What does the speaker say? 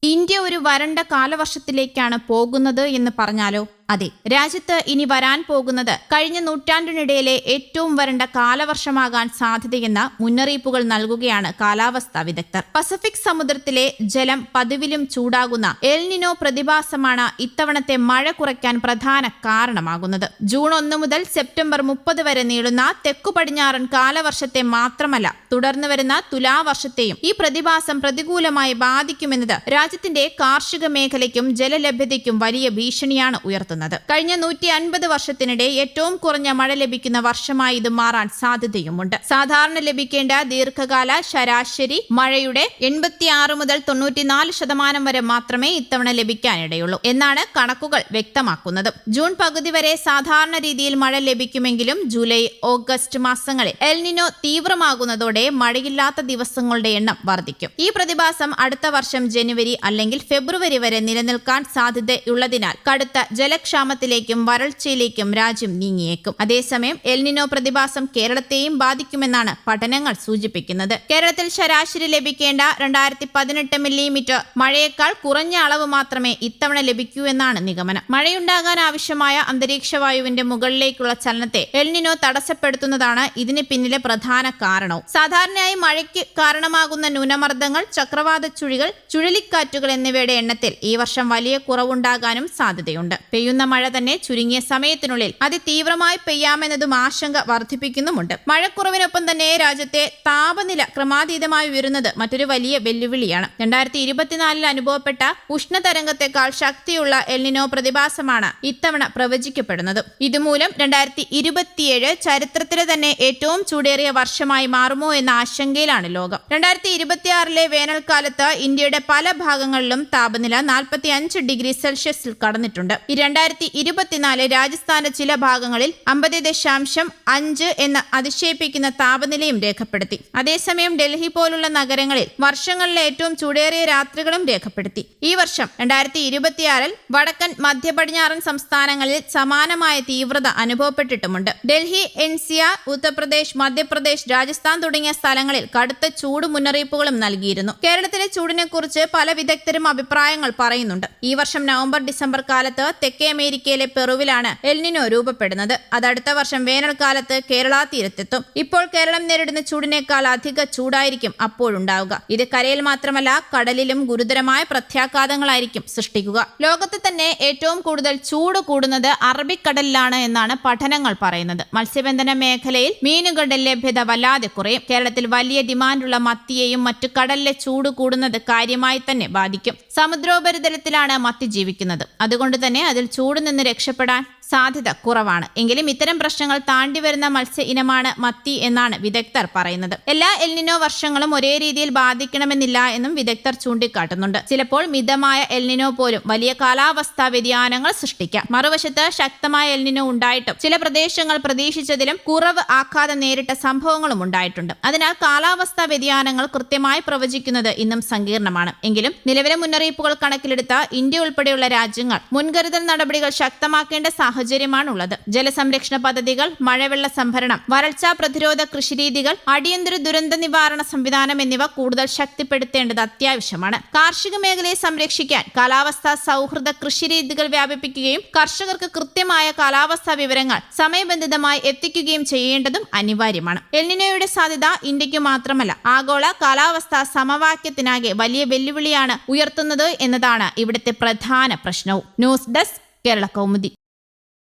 India ഒരു വരണ്ട കാലവർഷത്തിലേക്കാണ് പോകുന്നത് എന്ന് പറഞ്ഞാലോ? അതെ, രാജ്യത്ത് ഇനി വരാൻ പോകുന്നത് കഴിഞ്ഞ നൂറ്റാണ്ടിനിടയിലെ ഏറ്റവും വരണ്ട കാലവർഷമാകാൻ സാധ്യതയെന്ന മുന്നറിയിപ്പുകൾ നൽകുകയാണ് കാലാവസ്ഥാ വിദഗ്ധർ. പസഫിക് സമുദ്രത്തിലെ ജലം പതിവിലും ചൂടാകുന്ന എൽ നിനോ പ്രതിഭാസമാണ് ഇത്തവണത്തെ മഴ കുറയ്ക്കാൻ പ്രധാന കാരണമാകുന്നത്. ജൂൺ 1 മുതൽ സെപ്റ്റംബർ 30 വരെ നീളുന്ന തെക്കു പടിഞ്ഞാറൻ കാലവർഷത്തെ മാത്രമല്ല, തുടർന്ന് വരുന്ന തുലാവർഷത്തെയും ഈ പ്രതിഭാസം പ്രതികൂലമായി ബാധിക്കുമെന്നത് രാജ്യത്തിന്റെ കാർഷിക മേഖലയ്ക്കും ജലലഭ്യതയ്ക്കും വലിയ ഭീഷണിയാണ് ഉയർത്തുന്നത്. കഴിഞ്ഞ 150 വർഷത്തിനിടെ ഏറ്റവും കുറഞ്ഞ മഴ ലഭിക്കുന്ന വർഷമായി ഇത് മാറാൻ സാധ്യതയുമുണ്ട്. സാധാരണ ലഭിക്കേണ്ട ദീർഘകാല ശരാശരി മഴയുടെ 86 മുതൽ 94% വരെ മാത്രമേ ഇത്തവണ ലഭിക്കാനിടയുള്ളൂ എന്നാണ് കണക്കുകൾ വ്യക്തമാക്കുന്നത്. ജൂൺ പകുതി വരെ സാധാരണ രീതിയിൽ മഴ ലഭിക്കുമെങ്കിലും ജൂലൈ ഓഗസ്റ്റ് മാസങ്ങളിൽ എൽ നിനോ തീവ്രമാകുന്നതോടെ മഴയില്ലാത്ത ദിവസങ്ങളുടെ എണ്ണം വർദ്ധിക്കും. ഈ പ്രതിഭാസം അടുത്ത വർഷം ജനുവരി അല്ലെങ്കിൽ ഫെബ്രുവരി വരെ നിലനിൽക്കാൻ സാധ്യതയുള്ളതിനാൽ കടുത്ത ജലക്ഷാമത്തിലേക്കും വരൾച്ചയിലേക്കും രാജ്യം നീങ്ങിയേക്കും. അതേസമയം എൽ നിനോ പ്രതിഭാസം കേരളത്തെയും ബാധിക്കുമെന്നാണ് പഠനങ്ങൾ സൂചിപ്പിക്കുന്നത്. കേരളത്തിൽ ശരാശരി ലഭിക്കേണ്ട 2018 മില്ലിമീറ്റർ മഴയേക്കാൾ കുറഞ്ഞ അളവ് മാത്രമേ ഇത്തവണ ലഭിക്കൂ എന്നാണ് നിഗമനം. മഴയുണ്ടാകാൻ ആവശ്യമായ അന്തരീക്ഷ വായുവിന്റെ മുകളിലേക്കുള്ള ചലനത്തെ എൽ നിനോ തടസ്സപ്പെടുത്തുന്നതാണ് ഇതിന് പിന്നിലെ പ്രധാന കാരണവും. സാധാരണയായി മഴയ്ക്ക് കാരണമാകുന്ന ന്യൂനമർദ്ദങ്ങൾ, ചക്രവാത ചുഴികൾ, ചുഴലിക്കാറ്റുകൾ എന്നിവയുടെ എണ്ണത്തിൽ ഈ വർഷം വലിയ കുറവുണ്ടാകാനും സാധ്യതയുണ്ട്. പെയ്യുന്ന മഴ തന്നെ ചുരുങ്ങിയ സമയത്തിനുള്ളിൽ അതിതീവ്രമായി പെയ്യാമെന്നതും ആശങ്ക വർദ്ധിപ്പിക്കുന്നുമുണ്ട്. മഴക്കുറവിനൊപ്പം തന്നെ രാജ്യത്തെ താപനില ക്രമാതീതമായി ഉയരുന്നത് മറ്റൊരു വലിയ വെല്ലുവിളിയാണ്. 2024 അനുഭവപ്പെട്ട ഉഷ്ണതരംഗത്തെക്കാൾ ശക്തിയുള്ള എൽ നിനോ പ്രതിഭാസമാണ് ഇത്തവണ പ്രവചിക്കപ്പെടുന്നത്. ഇതുമൂലം 2027 ചരിത്രത്തിലെ തന്നെ ഏറ്റവും ചൂടേറിയ വർഷമായി മാറുമോ എന്ന ആശങ്കയിലാണ് ലോകം. 2026 വേനൽക്കാലത്ത് ഇന്ത്യയുടെ പല ഭാഗങ്ങളിലും താപനില 45 ഡിഗ്രി സെൽഷ്യസിൽ കടന്നിട്ടുണ്ട്. 2024 രാജസ്ഥാന്റെ ചില ഭാഗങ്ങളിൽ 50.5 എന്ന് അതിശയിപ്പിക്കുന്ന താപനിലയും രേഖപ്പെടുത്തി. അതേസമയം ഡൽഹി പോലുള്ള നഗരങ്ങളിൽ വർഷങ്ങളിലെ ഏറ്റവും ചൂടേറിയ രാത്രികളും രേഖപ്പെടുത്തി. ഈ വർഷം 2026 വടക്കൻ മധ്യ പടിഞ്ഞാറൻ സംസ്ഥാനങ്ങളിൽ സമാനമായ തീവ്രത അനുഭവപ്പെട്ടിട്ടുമുണ്ട്. ഡൽഹി, NCR, ഉത്തർപ്രദേശ്, മധ്യപ്രദേശ്, രാജസ്ഥാൻ തുടങ്ങിയ സ്ഥലങ്ങളിൽ കടുത്ത ചൂട് മുന്നറിയിപ്പുകളും നൽകിയിരുന്നു. കേരളത്തിലെ ചൂടിനെ കുറിച്ച് പല വിദഗ്ധരും അഭിപ്രായങ്ങൾ പറയുന്നുണ്ട്. ഈ വർഷം നവംബർ-ഡിസംബർ കാലത്ത് തെക്കേ അമേരിക്കയിലെ പെറുവിലാണ് എൽ നിനോ രൂപപ്പെടുന്നത്. അത് അടുത്ത വർഷം വേനൽക്കാലത്ത് കേരള തീരത്തെത്തും. ഇപ്പോൾ കേരളം നേരിടുന്ന ചൂടിനേക്കാൾ അധിക ചൂടായിരിക്കും അപ്പോഴുണ്ടാവുക. ഇത് കരയിൽ മാത്രമല്ല, കടലിലും ഗുരുതരമായ പ്രത്യാഘാതങ്ങളായിരിക്കും സൃഷ്ടിക്കുക. ലോകത്ത് തന്നെ ഏറ്റവും കൂടുതൽ ചൂട് കൂടുന്നത് അറബിക്കടലിലാണ് എന്നാണ് പഠനങ്ങൾ പറയുന്നത്. മത്സ്യബന്ധന മേഖലയിൽ മീനുകളുടെ ലഭ്യത വല്ലാതെ കുറയും. കേരളത്തിൽ വലിയ ഡിമാൻഡുള്ള മത്തിയെയും മറ്റു കടലിലെ ചൂട് കൂടുന്നത് കാര്യമായി തന്നെ ബാധിക്കും. സമുദ്രോപരിതലത്തിലാണ് മത്തി ജീവിക്കുന്നത്. അതുകൊണ്ട് തന്നെ അതിൽ ചൂട് നിന്ന് രക്ഷപ്പെടാൻ സാധ്യത കുറവാണ്. എങ്കിലും ഇത്തരം പ്രശ്നങ്ങൾ താണ്ടി വരുന്ന മത്സ്യ ഇനമാണ് മത്തി എന്നാണ് വിദഗ്ധർ പറയുന്നത്. എല്ലാ എൽ നിനോ വർഷങ്ങളും ഒരേ രീതിയിൽ ബാധിക്കണമെന്നില്ല എന്നും വിദഗ്ധർ ചൂണ്ടിക്കാട്ടുന്നുണ്ട്. ചിലപ്പോൾ മിതമായ എൽ നിനോ പോലും വലിയ കാലാവസ്ഥാ വ്യതിയാനങ്ങൾ സൃഷ്ടിക്കാം. മറുവശത്ത് ശക്തമായ എൽ നിനോ ഉണ്ടായിട്ടും ചില പ്രദേശങ്ങൾ പ്രതീക്ഷിച്ചതിലും കുറവ് ആഘാതം നേരിട്ട സംഭവങ്ങളും ഉണ്ടായിട്ടുണ്ട്. അതിനാൽ കാലാവസ്ഥാ വ്യതിയാനങ്ങൾ കൃത്യമായി പ്രവചിക്കുന്നത് ഇന്നും സങ്കീർണമാണ്. എങ്കിലും നിലവിലെ മുന്നറിയിപ്പുകൾ കണക്കിലെടുത്ത ഇന്ത്യ ഉൾപ്പെടെയുള്ള രാജ്യങ്ങൾ മുൻകരുതൽ നടപടികൾ ശക്തമാക്കേണ്ട സാഹചര്യമാണുള്ളത്. ജലസംരക്ഷണ പദ്ധതികൾ, മഴവെള്ള സംഭരണം, വരൾച്ചാ പ്രതിരോധ കൃഷിരീതികൾ, അടിയന്തര ദുരന്ത നിവാരണ സംവിധാനം എന്നിവ കൂടുതൽ ശക്തിപ്പെടുത്തേണ്ടത് അത്യാവശ്യമാണ്. കാർഷിക മേഖലയെ സംരക്ഷിക്കാൻ കാലാവസ്ഥാ സൗഹൃദ കൃഷിരീതികൾ വ്യാപിപ്പിക്കുകയും കർഷകർക്ക് കൃത്യമായ കാലാവസ്ഥാ വിവരങ്ങൾ സമയബന്ധിതമായി എത്തിക്കുകയും ചെയ്യേണ്ടതും അനിവാര്യമാണ്. എൽ നിനോയുടെ സാധ്യത ഇന്ത്യക്ക് മാത്രമല്ല, ആഗോള കാലാവസ്ഥാ സമവാക്യത്തിനാകെ വലിയ വെല്ലുവിളിയാണ് ഉയർത്തുന്നത് എന്നതാണ് ഇവിടുത്തെ പ്രധാന പ്രശ്നവും. News desk, Kerala Kaumudi.